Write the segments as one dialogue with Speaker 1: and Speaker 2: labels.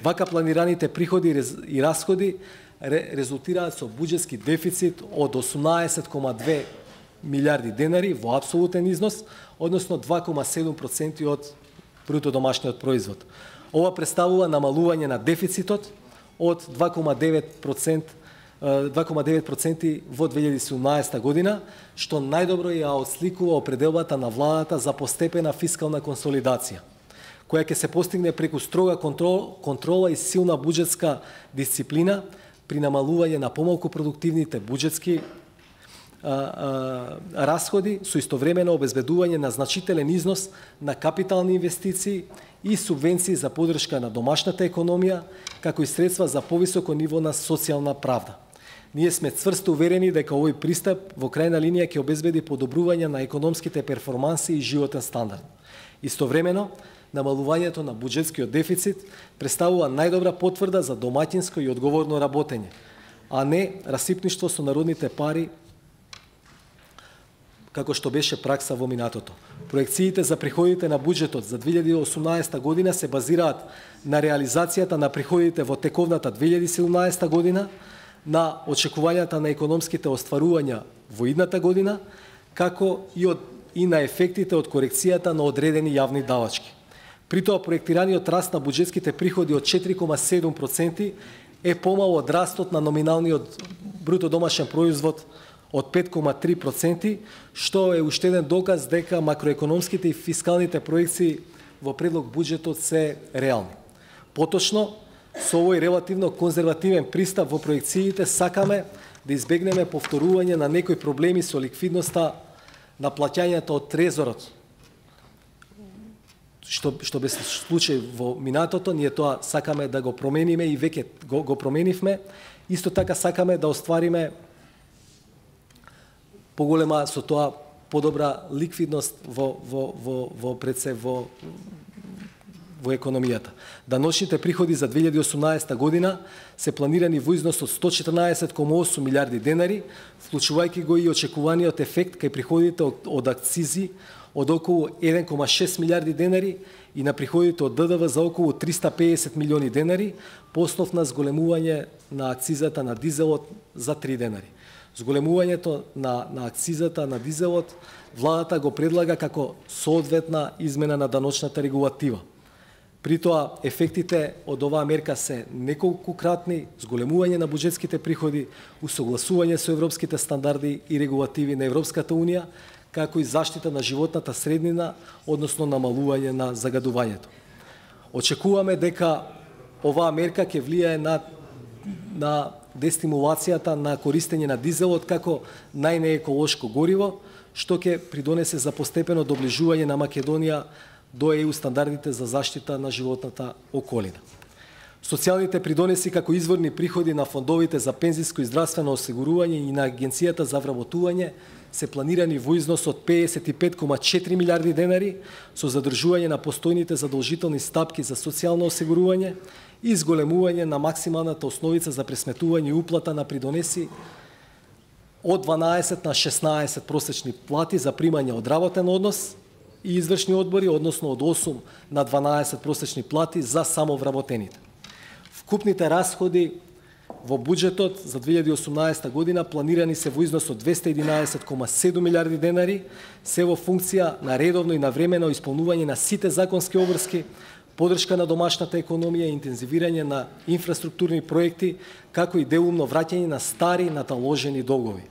Speaker 1: Вака планираните приходи и расходи резултираат со буџетски дефицит од 18,2 милиарди денари во апсолутен износ, односно 2,7% од бруто домашниот производ. Ова представува намалување на дефицитот од 2,9% во 2017 година, што најдобро ја отсликува определбата на владата за постепена фискална консолидација, која ќе се постигне преку строга контрола и силна буџетска дисциплина при намалување на помалку продуктивните буџетски расходи со истовремено обезбедување на значителен износ на капитални инвестиции и субвенции за поддршка на домашната економија, како и средства за повисоко ниво на социјална правда. Ние сме цврсто уверени дека овој пристап во крајна линија ќе обезбеди подобрување на економските перформанси и животен стандард. Истовремено, намалувањето на буџетскиот дефицит представува најдобра потврда за домаќинско и одговорно работење, а не расипништво со народните пари, како што беше пракса во минатото. Проекциите за приходите на буџетот за 2018 година се базираат на реализацијата на приходите во тековната 2017 година, на очекувањата на економските остварувања во идната година, како и на ефектите од корекцијата на одредени јавни давачки. При тоа проектираниот раст на буџетските приходи од 4,7% е помал од растот на номиналниот бруто домашен производ од 5,3%, што е уште еден доказ дека макроекономските и фискалните проекции во предлог буџетот се реални. Поточно, со овој релативно конзервативен пристап во проекциите сакаме да избегнеме повторување на некои проблеми со ликвидноста на плаќањата од трезорот, што беше случај во минатото. Ние тоа сакаме да го промениме и веќе го променивме. Исто така сакаме да оствариме поголема со тоа подобра ликвидност во економијата. Даночните приходи за 2018 година се планирани во износ од 114,8 милиарди денари, вклучувајќи го и очекуваниот ефект кај приходите од акцизи од околу 1,6 милиарди денари и на приходите од ДДВ за околу 350 милиони денари, по основ на зголемување на акцизата на дизелот за 3 денари. Зголемувањето на акцизата на дизелот владата го предлага како соодветна измена на даночната регулатива. При тоа, ефектите од оваа мерка се неколкукратни: зголемување на буџетските приходи, усогласување со европските стандарди и регулативи на Европската Унија, како и заштита на животната среднина, односно намалување на загадувањето. Очекуваме дека оваа мерка ќе влијае на дестимулацијата на користење на дизелот како најнееколошко гориво, што ќе придонесе за постепено доближување на Македонија до ЕУ стандардите за заштита на животната околина. Социјалните придонеси како изворни приходи на фондовите за пензиско и здравствено осигурување и на Агенцијата за вработување се планирани во износ од 55,4 милиарди денари, со задржување на постојните задолжителни стапки за социјално осигурување и зголемување на максималната основица за пресметување и уплата на придонеси од 12 на 16 просечни плати за примање од работен однос и извршни одбори, односно од 8 на 12 просечни плати за самовработените. Вкупните расходи во буџетот за 2018 година планирани се во износ од 211,7 милиарди денари, се во функција на редовно и навремено исполнување на сите законски обврски, поддршка на домашната економија и интензивирање на инфраструктурни проекти, како и делумно враќање на стари наталожени долгови.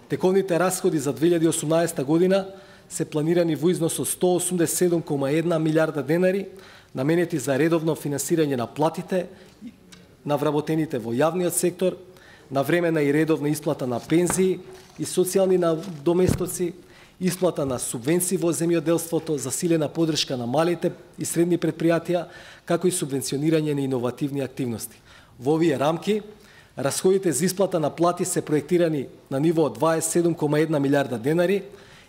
Speaker 1: Тековните расходи за 2018 година се планирани во износ од 187,1 милиарда денари, наменети за редовно финансирање на платите на вработените во јавниот сектор, навремена и редовна исплата на пензии и социјални доместоци, исплата на субвенции во земјоделството, засилена поддршка на малите и средни предпријатија, како и субвенционирање на иновативни активности. Во овие рамки, расходите за исплата на плати се проектирани на ниво од 27,1 милиарда денари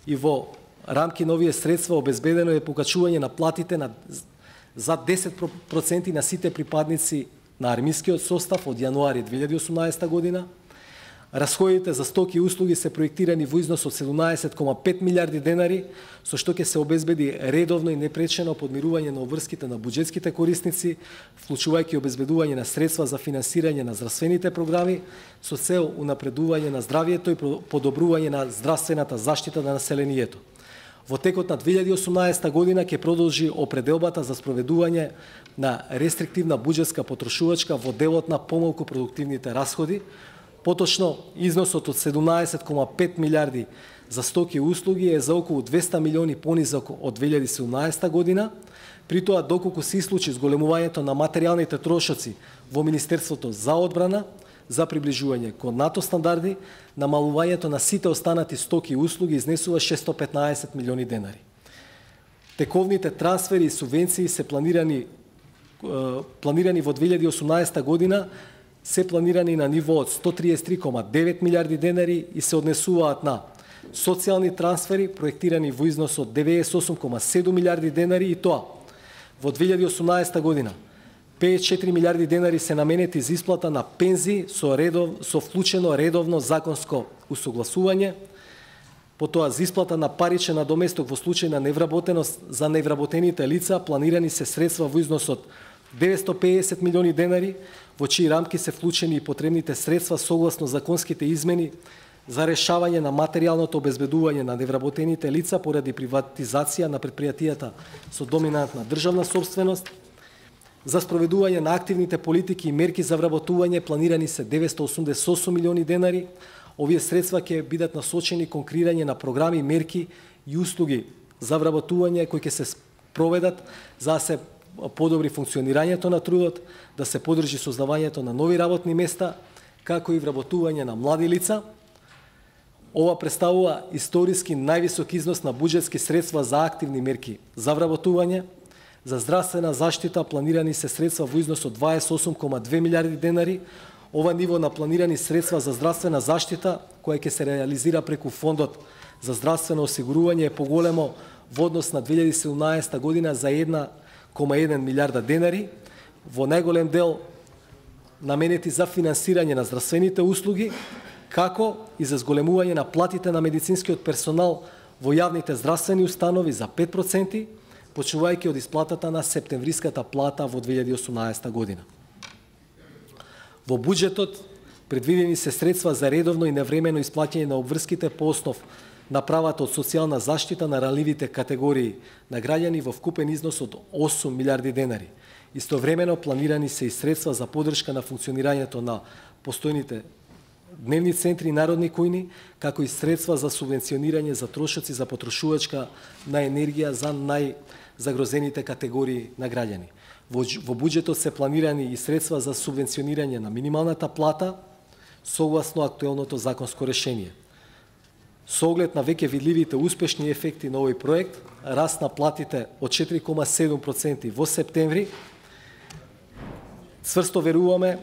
Speaker 1: и во рамки на овие средства обезбедено е покачување на платите за 10% на сите припадници на армискиот состав од јануари 2018 година. Расходите за стоки и услуги се проектирани во износ од 17,5 милиарди денари, со што ќе се обезбеди редовно и непречено подмирување на обврските на буџетските корисници, вклучувајќи обезбедување на средства за финансирање на здравствените програми, со цел унапредување на здравието и подобрување на здравствената заштита на населението. Во текот на 2018 година ќе продолжи определбата за спроведување на рестриктивна буџетска потрошувачка во делот на помалку продуктивните расходи. Поточно, износот од 17,5 милиарди за стоки и услуги е за околу 200 милиони понизок од 2017 година, при тоа доколку се случи зголемувањето на материјалните трошоци во Министерството за одбрана, за приближување кон НАТО стандарди, намалувањето на сите останати стоки и услуги изнесува 615 милиони денари. Тековните трансфери и субвенции се планирани во 2018 година се планирани на ниво од 133,9 милиарди денари и се однесуваат на социјални трансфери проектирани во износ од 98,7 милиарди денари и тоа во 2018 година 54 милиарди денари се наменети за исплата на пензии со вклучено редовно законско усогласување, потоа за исплата на паричен надоместок во случај на невработеност за невработените лица планирани се средства во износ од 950 милиони денари, во чии рамки се вклучени и потребните средства согласно законските измени за решавање на материјалното обезбедување на невработените лица поради приватизација на предпријатијата со доминантна државна собственост. За спроведување на активните политики и мерки за вработување планирани се 988 милиони денари. Овие средства ќе бидат насочени кон креирање на програми, мерки и услуги за вработување кои ќе се проведат за да се подобри функционирањето на трудот, да се подржи создавањето на нови работни места, како и вработување на млади лица. Ова представува историски највисок износ на буџетски средства за активни мерки за вработување. За здравствена заштита планирани се средства во износ од 28,2 милиарди денари. Ова ниво на планирани средства за здравствена заштита, која ќе се реализира преку Фондот за здравствено осигурување, е поголемо во однос на 2017 година за 1,1 милиарда денари, во најголем дел наменети за финансирање на здравствените услуги, како и за зголемување на платите на медицинскиот персонал во јавните здравствени установи за 5%, почнувајќи од исплатата на септемвриската плата во 2018 година. Во буџетот предвидени се средства за редовно и навремено исплаќање на обврските по основ на правата од социјална заштита на ранливите категории на граѓани во вкупен износ од 8 милиарди денари. Истовремено планирани се и средства за поддршка на функционирањето на постојните дневни центри и народни кујни, како и средства за субвенционирање за трошоци за потрошувачка на енергија за најзагрозените категории на граѓани. Во буџетот се планирани и средства за субвенционирање на минималната плата согласно актуелното законско решение. Со оглед на веќе видливите успешни ефекти на овој проект, раст на платите од 4,7% во септември, цврсто веруваме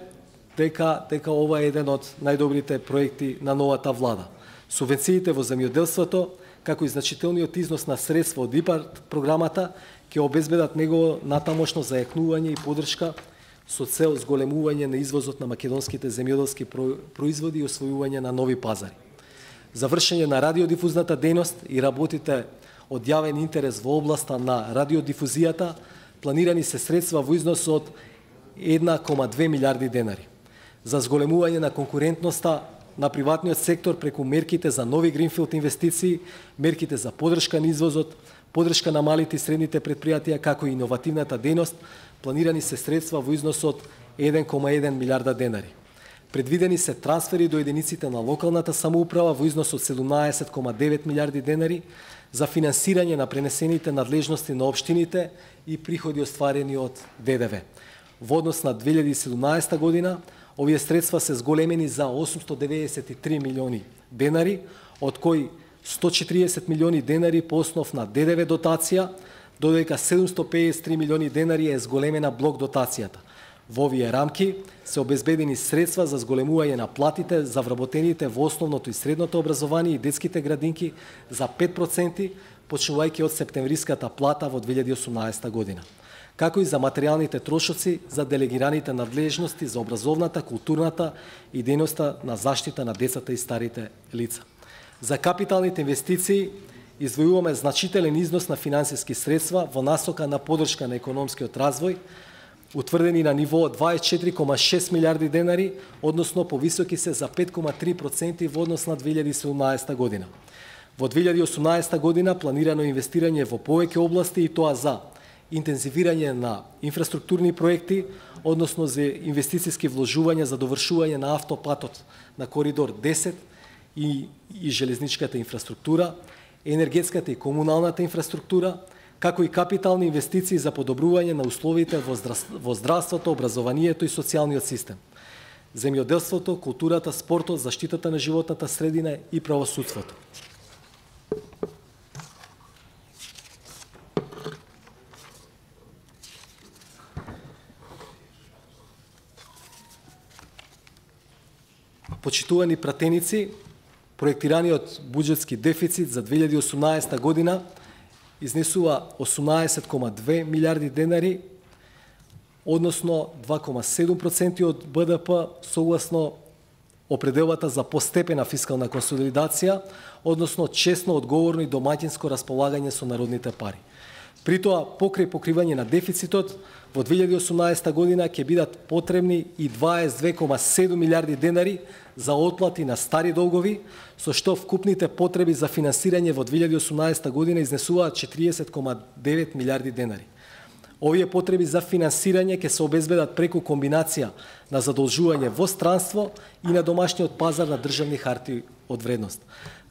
Speaker 1: дека ова е еден од најдобрите проекти на новата влада. Субвенциите во земјоделството, како и значителниот износ на средства од ИПАРД програмата, ќе обезбедат негово натамошно зајакнување и поддршка со цел зголемување на извозот на македонските земјоделски производи и освојување на нови пазари. Завршење на радиодифузната дејност и работите од јавен интерес во областа на радиодифузијата, планирани се средства во износ од 1,2 милиарди денари. За зголемување на конкурентноста на приватниот сектор преку мерките за нови гринфилд инвестиции, мерките за поддршка на извозот, поддршка на малите и средните предпријатија, како и иновативната дејност, планирани се средства во износ од 1,1 милиарда денари. Предвидени се трансфери до единиците на локалната самоуправа во износ од 17,9 милиарди денари за финансирање на пренесените надлежности на општините и приходи остварени од ДДВ. Во однос на 2017 година, овие средства се зголемени за 893 милиони денари, од кои 140 милиони денари по основ на ДДВ дотација, додека 753 милиони денари е зголемена блок дотацијата. Во овие рамки се обезбедени средства за зголемување на платите за вработените во основното и средното образование и детските градинки за 5%, почнувајќи од септемвриската плата во 2018 година. како и за материјалните трошоци за делегираните надлежности за образовната, културната и дејноста на заштита на децата и старите лица. За капиталните инвестиции издвојуваме значителен износ на финансиски средства во насока на поддршка на економскиот развој, утврдени на ниво 24,6 милиарди денари, односно повисоки се за 5,3% во однос на 2017 година. Во 2018 година планирано инвестирање во повеќе области, и тоа за интензивирање на инфраструктурни проекти, односно за инвестициски вложувања за довршување на автопатот на коридор 10 и железничката инфраструктура, енергетската и комуналната инфраструктура, како и капитални инвестиции за подобрување на условите во здравството, образованието и социјалниот систем, земјоделството, културата, спортот, заштитата на животната средина и правосудството. Почитувани пратеници, проектираниот буџетски дефицит за 2018 година изнесува 18,2 милиарди денари, односно 2,7% од БДП, согласно определбата за постепена фискална консолидација, односно честно, одговорно и домаќинско располагање со народните пари. При тоа, покрај покривање на дефицитот, во 2018 година ќе бидат потребни и 22,7 милиарди денари за отплати на стари долгови, со што вкупните потреби за финансирање во 2018 година изнесуваат 40,9 милиарди денари. Овие потреби за финансирање ќе се обезбедат преку комбинација на задолжување во странство и на домашниот пазар на државни харти од вредност.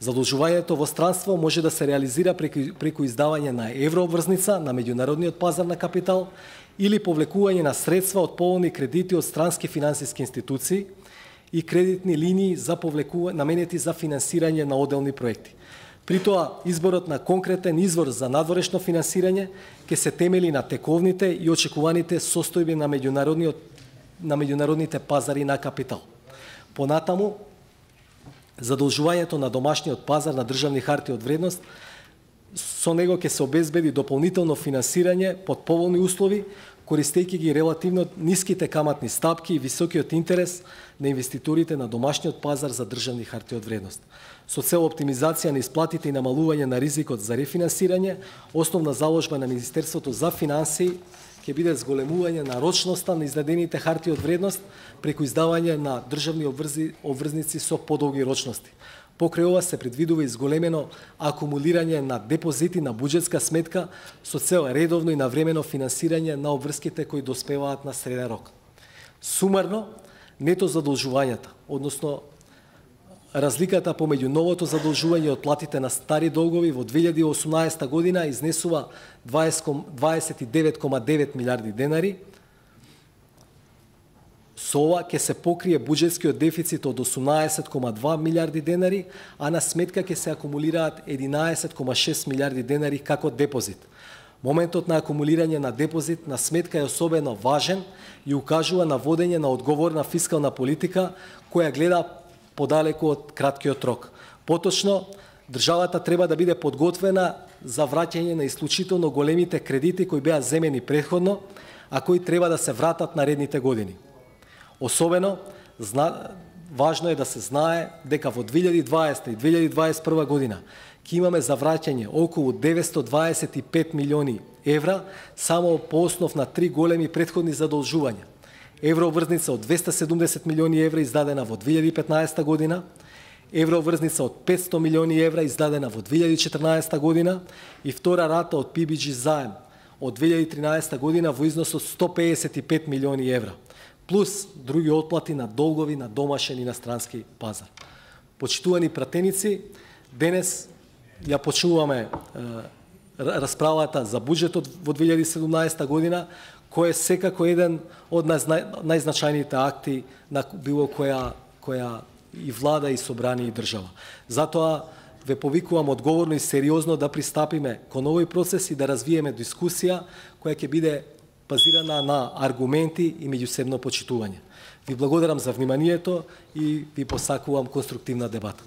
Speaker 1: Задолжувањето во странство може да се реализира преку издавање на еврообврзница на меѓународниот пазар на капитал или повлекување на средства од поволни кредити од странски финансиски институции и кредитни линии за наменети за финансирање на одделни проекти. При тоа, изборот на конкретен извор за надворешно финансирање ќе се темели на тековните и очекуваните состојби на меѓународните пазари на капитал. Понатаму, задолжувањето на домашниот пазар на државни харти од вредност, со него ќе се обезбеди дополнително финансирање под поволни услови, користејќи ги релативно ниските каматни стапки и високиот интерес на инвеститорите на домашниот пазар за државни харти од вредност. Со цел оптимизација на исплатите и намалување на ризикот за рефинансирање, основна заложба на Министерството за финансии ќе биде зголемување на рочноста на издадените харти од вредност преку издавање на државни обврзници со подолги рочности. Покрај ова се предвидува изголемено акумулирање на депозити на буџетска сметка со цел редовно и навремено финансирање на обврските кои доспеваат на среден рок. Сумарно, нето задолжувањата, односно разликата помеѓу новото задолжување и отплатите на стари долгови во 2018 година изнесува 29,9 милиарди денари. Со ова ќе се покрие буџетскиот дефицит од 18,2 милиарди денари, а на сметка ќе се акумулираат 11,6 милиарди денари како депозит. Моментот на акумулирање на депозит на сметка е особено важен и укажува на водење на одговорна фискална политика која гледа подалеку од краткиот рок. Поточно, државата треба да биде подготвена за враќање на исклучително големите кредити кои беа земени претходно, а кои треба да се вратат наредните години. Особено, важно е да се знае дека во 2020 и 2021 година ќе имаме за враќање околу 925 милиони евра само по основ на 3 големи претходни задолжувања. Еврообврзница од 270 милиони евра издадена во 2015 година, еврообврзница од 500 милиони евра издадена во 2014 година и втора рата од PBG заем од 2013 година во износ од 155 милиони евра, плюс други отплати на долгови на домашен и на странски пазар. Почитувани пратеници, денес ја почнуваме расправата за буџетот во 2017 година, кој е секако еден од најзначајните акти на било која и влада, и собрание, и држава. Затоа ве повикувам одговорно и сериозно да пристапиме кон овој процес и да развиеме дискусија која ќе биде базирана на аргументи и меѓусебно почитување. Ви благодарам за вниманието и ви посакувам конструктивна дебата.